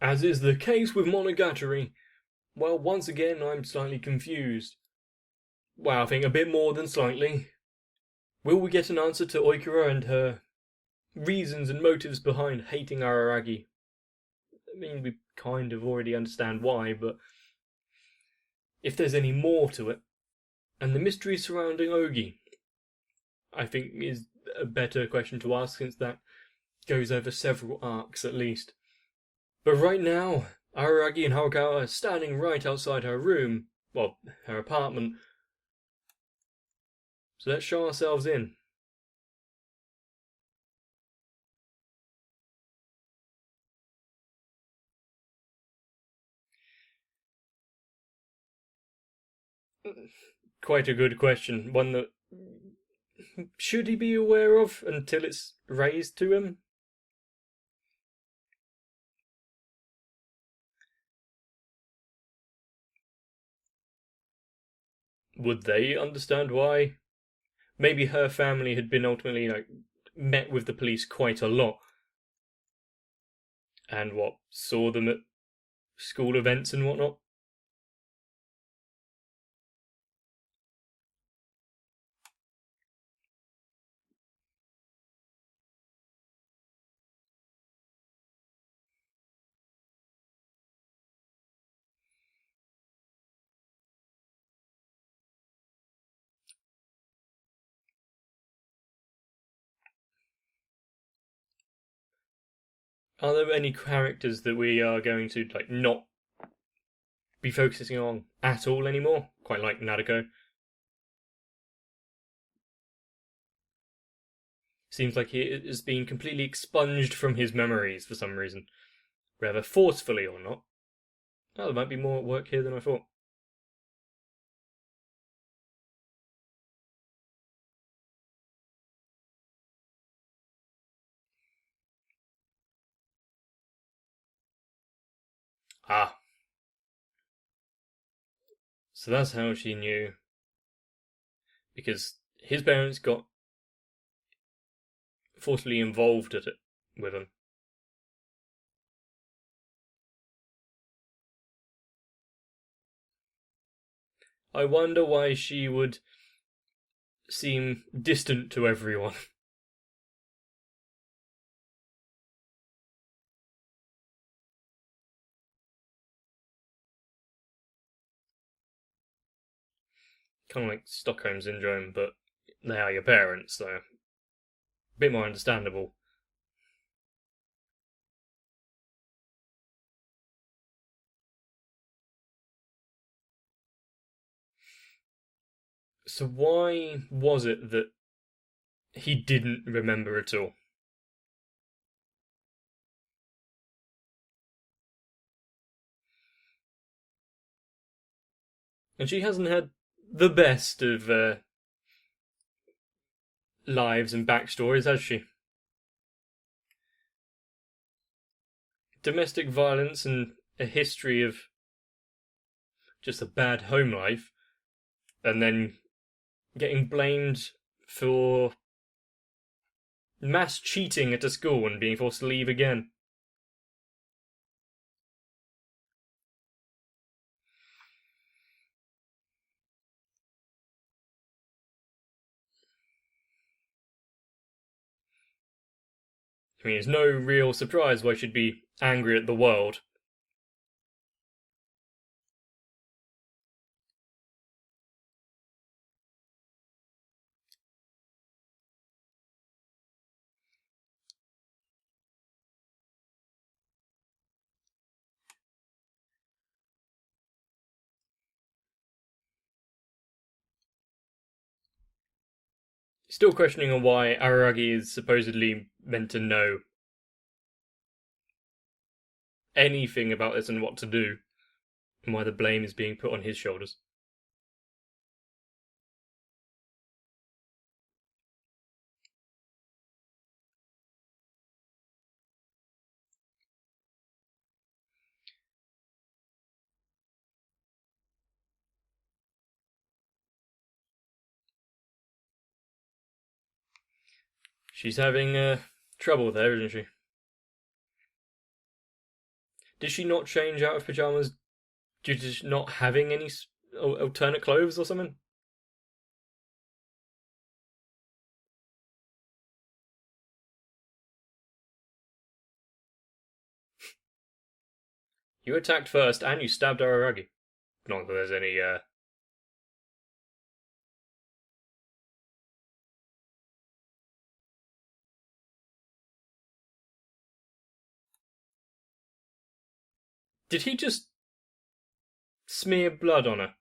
As is the case with Monogatari, well, once again I'm slightly confused. Well, I think a bit more than slightly. Will we get an answer to Oikura and her reasons and motives behind hating Araragi? I mean, we kind of already understand why, but if there's any more to it, and the mystery surrounding Ougi, I think is a better question to ask since that goes over several arcs at least. But right now, Araragi and Harukawa are standing right outside her room, well, her apartment. So let's show ourselves in. Quite a good question. One that should he be aware of until it's raised to him? Would they understand why? Maybe her family had been ultimately met with the police quite a lot, and saw them at school events and whatnot. Are there any characters that we are going to not be focusing on at all anymore? Quite like Nadeko. Seems like he is being completely expunged from his memories for some reason, whether forcefully or not. Oh, there might be more at work here than I thought. Ah, so that's how she knew. Because his parents got forcefully involved at it with him. I wonder why she would seem distant to everyone. Kind of like Stockholm Syndrome, but they are your parents, so a bit more understandable. So why was it that he didn't remember at all? And she hasn't had the best of lives and backstories, has she? Domestic violence and a history of just a bad home life, and then getting blamed for mass cheating at a school and being forced to leave again. I mean, it's no real surprise why she'd be angry at the world. Still questioning on why Araragi is supposedly meant to know anything about this and what to do, and why the blame is being put on his shoulders. She's having trouble there, isn't she? Did she not change out of pajamas due to not having any alternate clothes or something? You attacked first and you stabbed Araragi. Not that there's any, Did he just smear blood on her?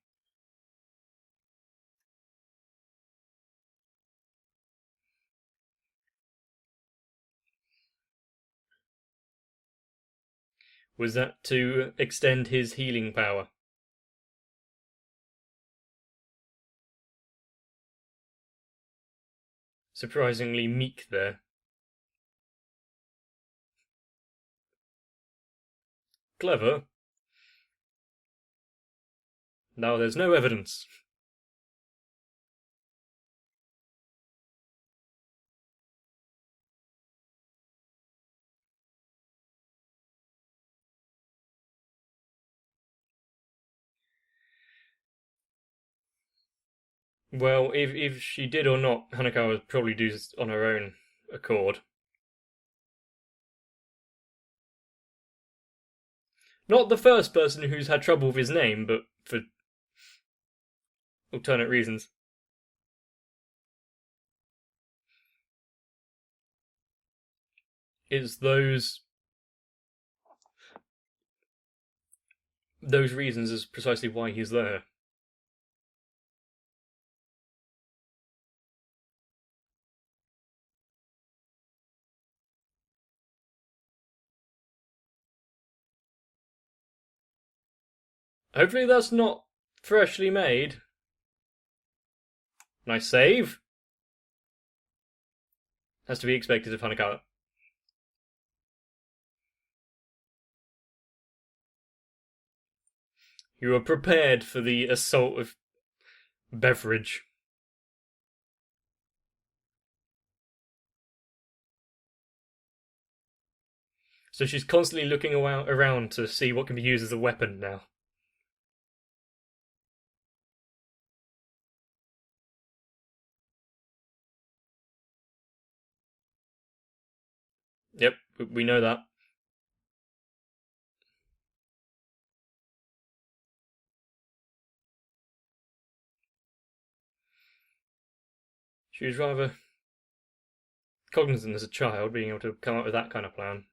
Was that to extend his healing power? Surprisingly meek there. Clever. Now there's no evidence. Well, if she did or not, Hanako would probably do this on her own accord. Not the first person who's had trouble with his name, but for alternate reasons. It's those reasons is precisely why he's there. Hopefully that's not freshly made. Nice save. Has to be expected of Hanako. You are prepared for the assault of beverage. So she's constantly looking around to see what can be used as a weapon now. Yep, we know that. She was rather cognizant as a child, being able to come up with that kind of plan.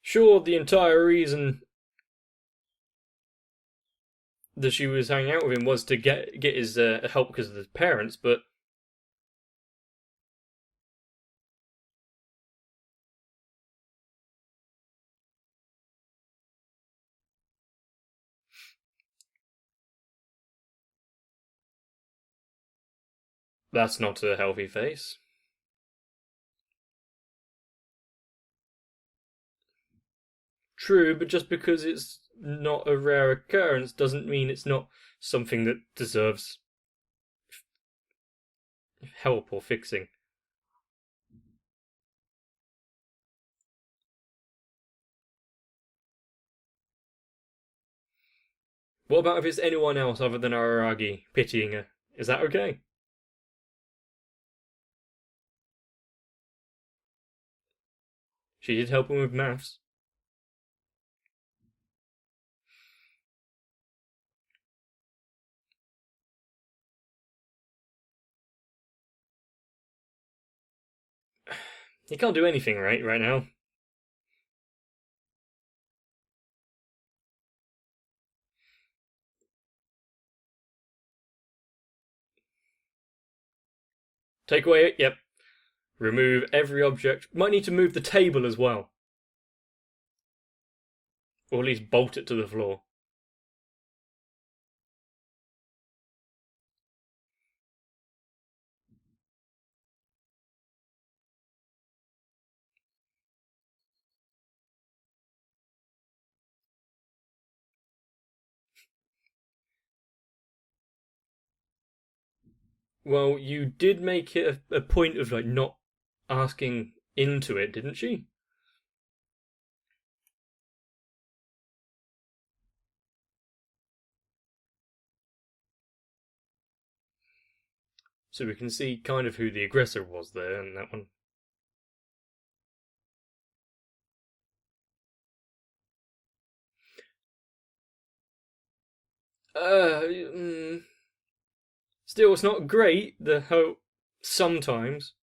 Sure, the entire reason that she was hanging out with him was to get his help because of his parents, but that's not a healthy face. True, but just because it's not a rare occurrence doesn't mean it's not something that deserves help or fixing. What about if it's anyone else other than Araragi pitying her? Is that okay? She did help him with maths. He can't do anything right now. Take away it, yep. Remove every object. Might need to move the table as well. Or at least bolt it to the floor. Well, you did make it a point of like not asking into it, didn't she? So we can see kind of who the aggressor was there in that one. Mm, still, it's not great. The whole sometimes.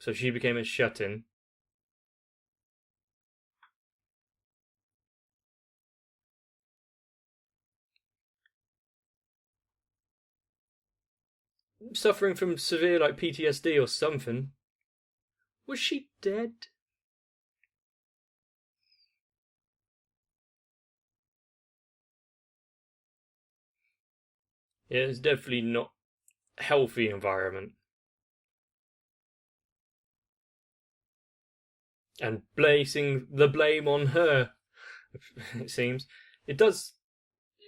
So she became a shut-in. Suffering from severe like PTSD or something. Was she dead? Yeah, it's definitely not a healthy environment. And placing the blame on her, it seems. It does.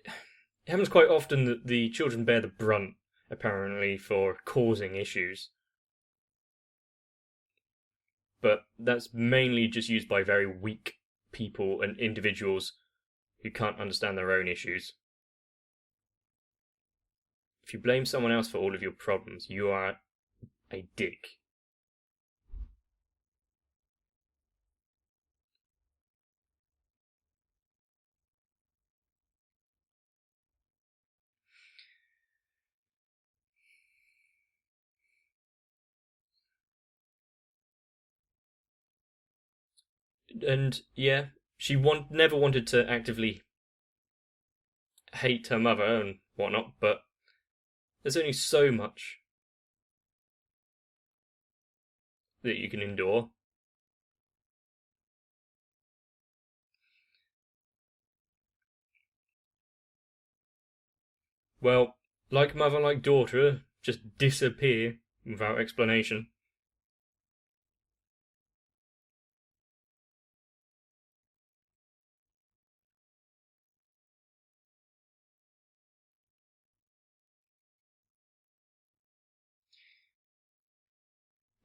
It happens quite often that the children bear the brunt, apparently, for causing issues. But that's mainly just used by very weak people and individuals who can't understand their own issues. If you blame someone else for all of your problems, you are a dick. And yeah, she never wanted to actively hate her mother and whatnot, but there's only so much that you can endure. Well, like mother, like daughter, just disappear without explanation.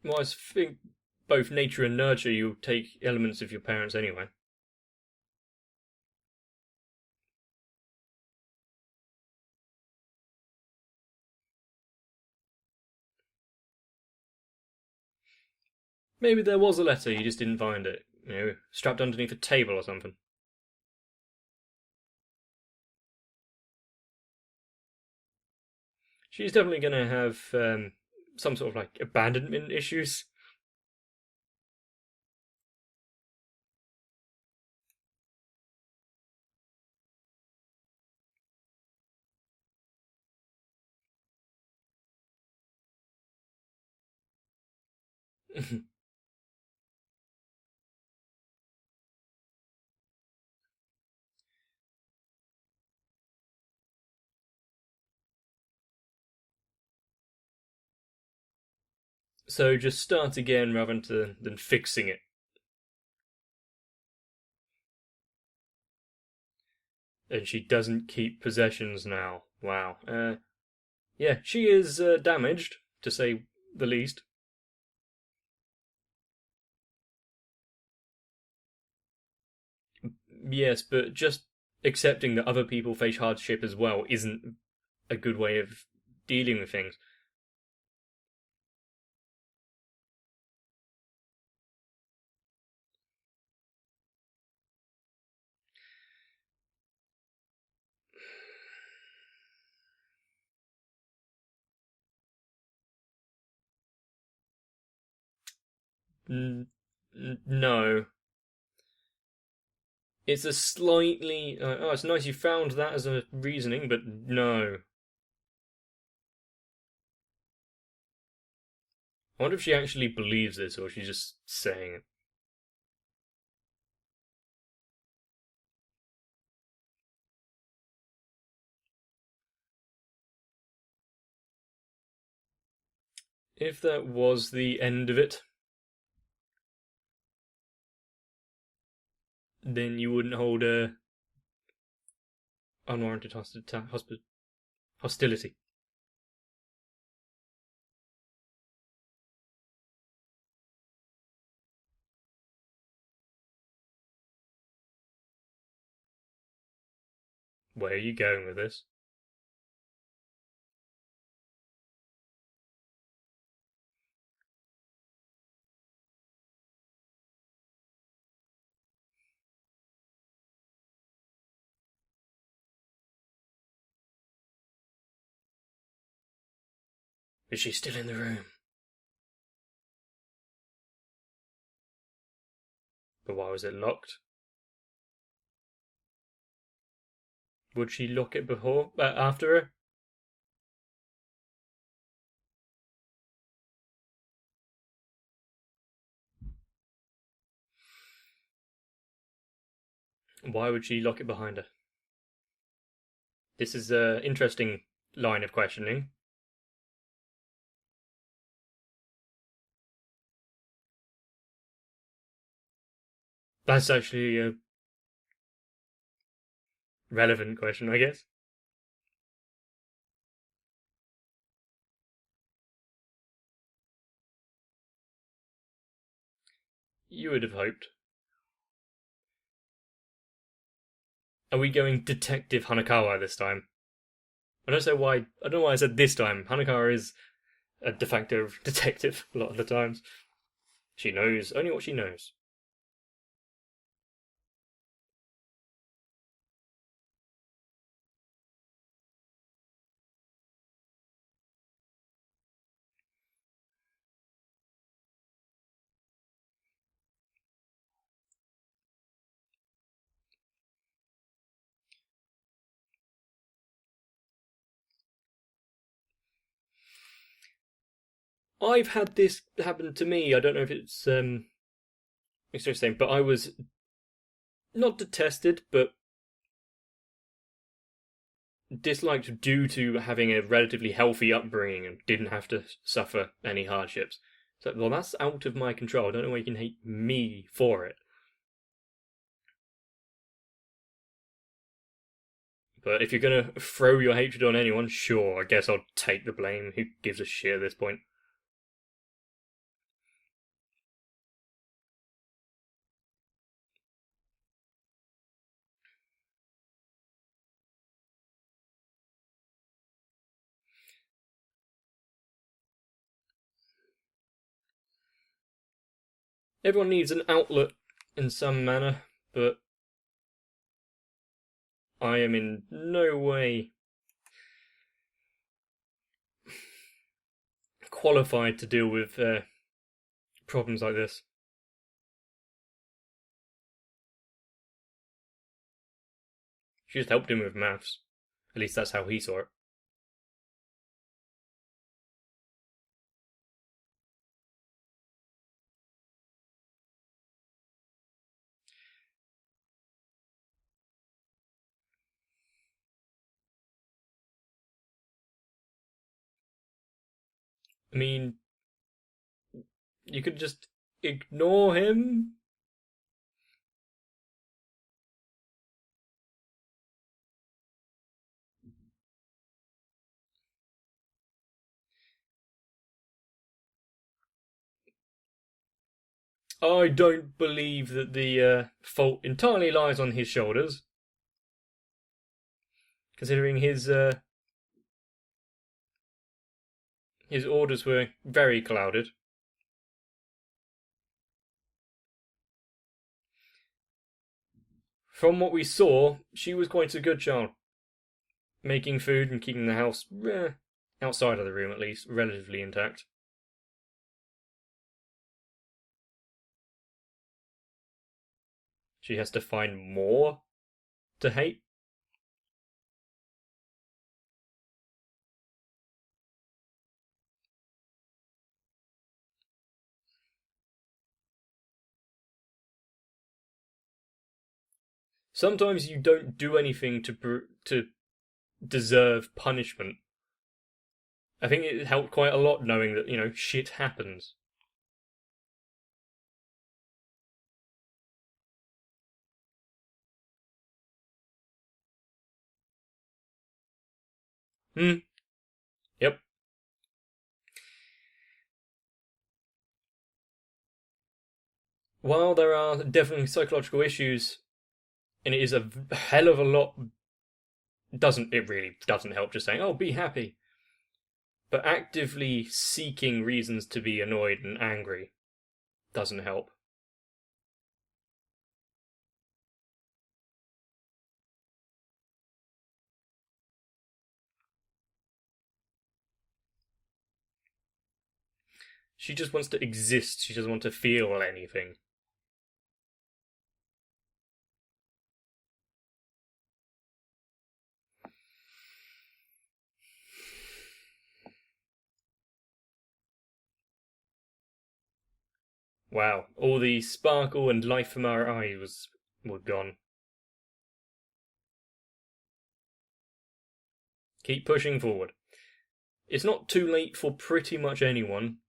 Well, I think both nature and nurture, you take elements of your parents anyway. Maybe there was a letter, you just didn't find it. Strapped underneath a table or something. She's definitely going to have some sort of like abandonment issues. So just start again rather than fixing it. And she doesn't keep possessions now. Wow. Yeah, she is damaged, to say the least. Yes, but just accepting that other people face hardship as well isn't a good way of dealing with things. No. It's a slightly. Oh, it's nice you found that as a reasoning, but no. I wonder if she actually believes this or she's just saying it. If that was the end of it, then you wouldn't hold a unwarranted hostility. Where are you going with this? Is she still in the room? But why was it locked? Would she lock it after her? Why would she lock it behind her? This is an interesting line of questioning. That's actually a relevant question, I guess. You would have hoped. Are we going Detective Hanakawa this time? I don't know why. I don't know why I said this time. Hanakawa is a de facto detective a lot of the times. She knows only what she knows. I've had this happen to me. I don't know if it's the same, but I was not detested, but disliked due to having a relatively healthy upbringing and didn't have to suffer any hardships. So, well, that's out of my control. I don't know why you can hate me for it. But if you're gonna throw your hatred on anyone, sure, I guess I'll take the blame. Who gives a shit at this point? Everyone needs an outlet in some manner, but I am in no way qualified to deal with problems like this. She just helped him with maths. At least that's how he saw it. I mean, you could just ignore him. I don't believe that the fault entirely lies on his shoulders, considering his orders were very clouded. From what we saw, she was quite a good child, making food and keeping the house, outside of the room at least, relatively intact. She has to find more to hate. Sometimes you don't do anything to deserve punishment. I think it helped quite a lot knowing that, shit happens. Hmm. Yep. While there are definitely psychological issues, and it is a hell of a lot, doesn't it really doesn't help just saying, "Oh, be happy," but actively seeking reasons to be annoyed and angry doesn't help. She just wants to exist. She doesn't want to feel anything. Wow, all the sparkle and life from our eyes were gone. Keep pushing forward. It's not too late for pretty much anyone.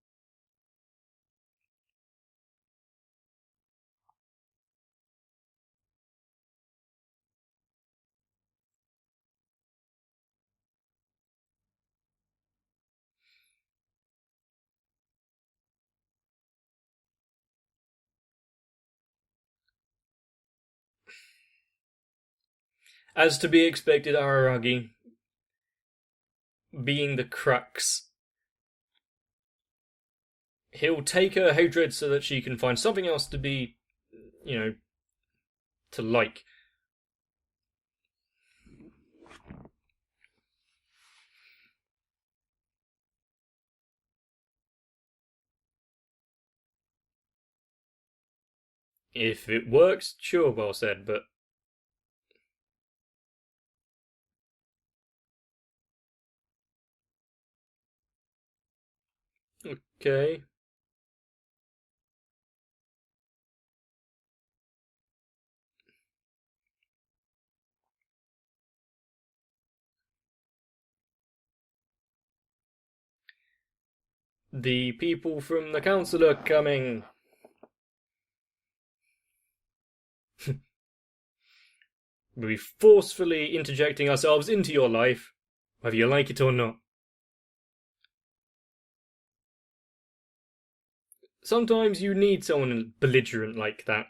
As to be expected, Araragi, being the crux, he'll take her hatred so that she can find something else to be, you know, to like. If it works, sure, well said, but okay. The people from the council are coming. We'll be forcefully interjecting ourselves into your life, whether you like it or not. Sometimes you need someone belligerent like that.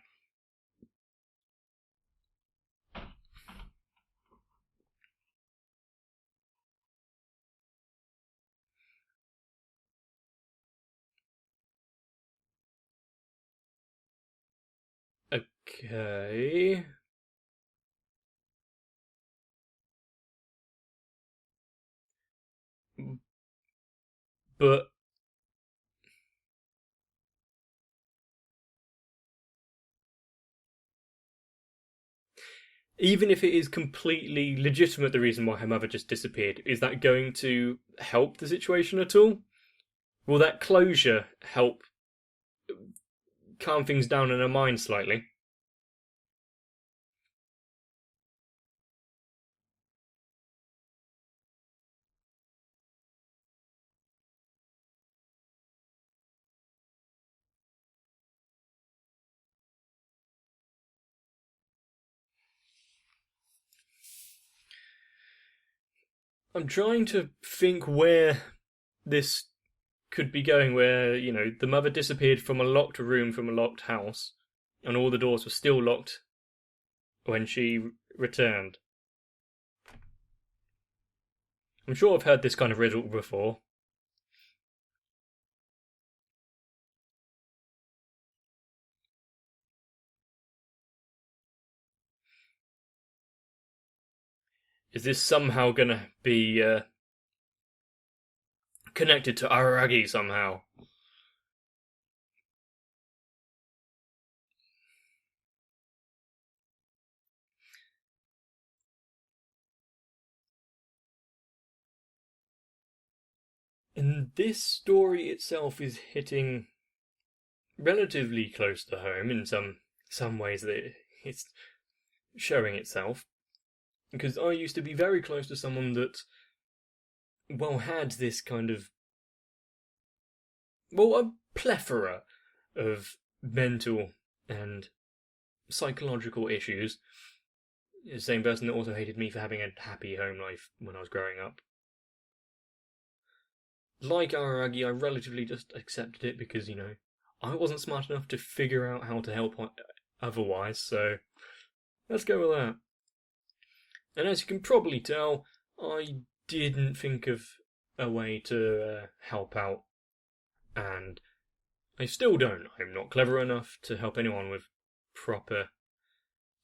Okay. But even if it is completely legitimate, the reason why her mother just disappeared, is that going to help the situation at all? Will that closure help calm things down in her mind slightly? I'm trying to think where this could be going, where, the mother disappeared from a locked room from a locked house, and all the doors were still locked when she returned. I'm sure I've heard this kind of riddle before. Is this somehow gonna be connected to Araragi somehow? And this story itself is hitting relatively close to home in some ways that it's showing itself. Because I used to be very close to someone that, well, had this kind of, well, a plethora of mental and psychological issues. The same person that also hated me for having a happy home life when I was growing up. like Araragi, I relatively just accepted it because, I wasn't smart enough to figure out how to help otherwise, so let's go with that. And as you can probably tell, I didn't think of a way to help out, and I still don't. I'm not clever enough to help anyone with proper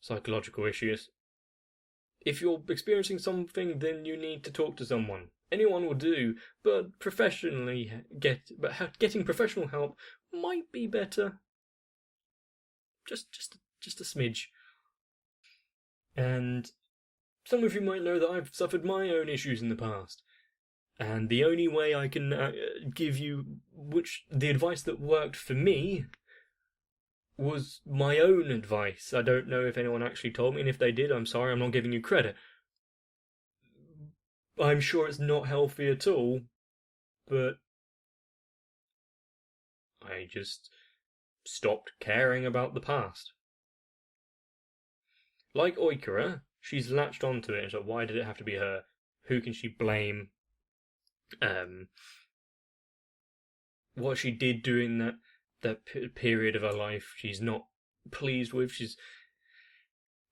psychological issues. If you're experiencing something, then you need to talk to someone. Anyone will do, but getting professional help might be better. Just a smidge. And some of you might know that I've suffered my own issues in the past. And the only way I can give you the advice that worked for me was my own advice. I don't know if anyone actually told me, and if they did, I'm sorry, I'm not giving you credit. I'm sure it's not healthy at all, but I just stopped caring about the past. Like Oikura, she's latched onto it, and so why did it have to be her? Who can she blame? What she did during that period of her life, she's not pleased with. She's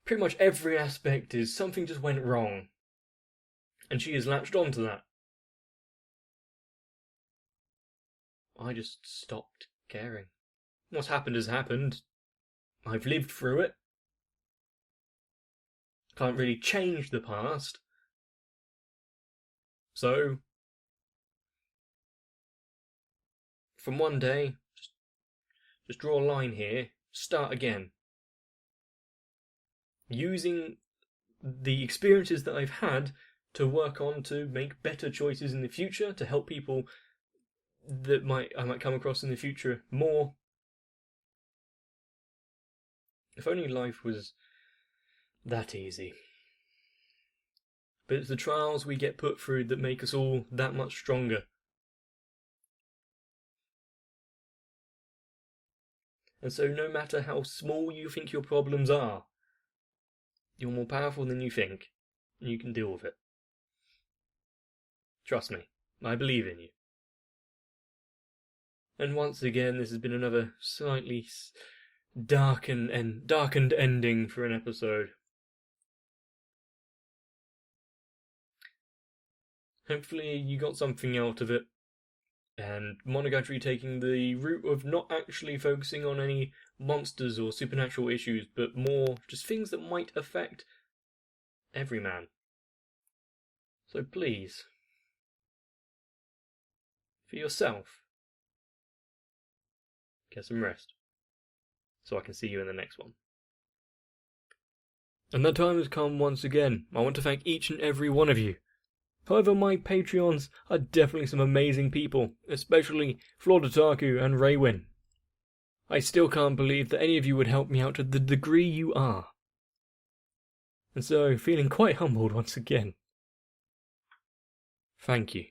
pretty much every aspect is something just went wrong, and she has latched onto that. I just stopped caring. What's happened has happened. I've lived through it. Can't really change the past. So, from one day, just draw a line here, start again. Using the experiences that I've had to work on to make better choices in the future, to help people that I might come across in the future more. If only life was that easy. But it's the trials we get put through that make us all that much stronger. And so no matter how small you think your problems are, you're more powerful than you think, and you can deal with it. Trust me, I believe in you. And once again, this has been another slightly darkened ending for an episode. Hopefully you got something out of it, and Monogatari taking the route of not actually focusing on any monsters or supernatural issues, but more just things that might affect every man. So please, for yourself, get some rest, so I can see you in the next one. And that time has come once again. I want to thank each and every one of you. However, my Patreons are definitely some amazing people, especially Flordotaku and Raywin. I still can't believe that any of you would help me out to the degree you are. And so, feeling quite humbled once again. Thank you.